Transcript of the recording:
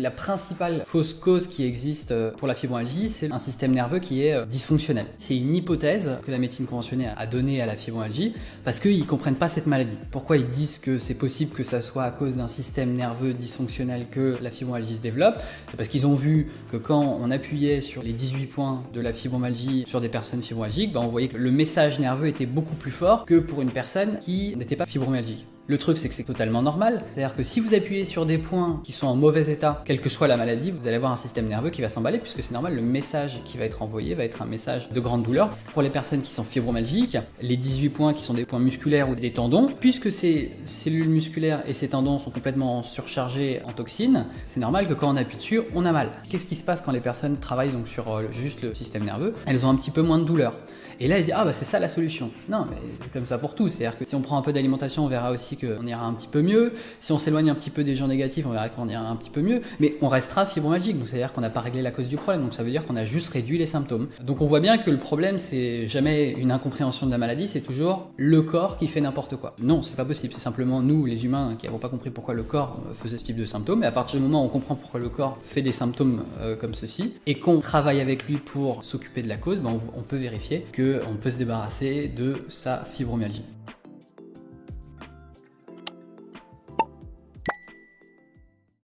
La principale fausse cause qui existe pour la fibromyalgie, c'est un système nerveux qui est dysfonctionnel. C'est une hypothèse que la médecine conventionnelle a donnée à la fibromyalgie parce qu'ils ne comprennent pas cette maladie. Pourquoi ils disent que c'est possible que ça soit à cause d'un système nerveux dysfonctionnel que la fibromyalgie se développe? C'est parce qu'ils ont vu que quand on appuyait sur les 18 points de la fibromyalgie sur des personnes fibromyalgiques, on voyait que le message nerveux était beaucoup plus fort que pour une personne qui n'était pas fibromyalgique. Le truc, c'est que c'est totalement normal. C'est-à-dire que si vous appuyez sur des points qui sont en mauvais état, quelle que soit la maladie, vous allez avoir un système nerveux qui va s'emballer, puisque c'est normal, le message qui va être envoyé va être un message de grande douleur. Pour les personnes qui sont fibromyalgiques, les 18 points qui sont des points musculaires ou des tendons, puisque ces cellules musculaires et ces tendons sont complètement surchargés en toxines, c'est normal que quand on appuie dessus, on a mal. Qu'est-ce qui se passe quand les personnes travaillent donc sur juste le système nerveux? Elles ont un petit peu moins de douleur. Et là, ils disent, c'est ça la solution. Non, mais c'est comme ça pour tout. C'est-à-dire que si on prend un peu d'alimentation, on verra aussi qu'on ira un petit peu mieux. Si on s'éloigne un petit peu des gens négatifs, on verra qu'on ira un petit peu mieux. Mais on restera fibromyalgique. Donc, c'est-à-dire qu'on n'a pas réglé la cause du problème. Donc, ça veut dire qu'on a juste réduit les symptômes. Donc, on voit bien que le problème, c'est jamais une incompréhension de la maladie, c'est toujours le corps qui fait n'importe quoi. Non, c'est pas possible. C'est simplement nous, les humains, qui n'avons pas compris pourquoi le corps faisait ce type de symptômes. Et à partir du moment où on comprend pourquoi le corps fait des symptômes comme ceci, et qu'on travaille avec lui pour s'occuper de la cause, on peut vérifier qu'on peut se débarrasser de sa fibromyalgie.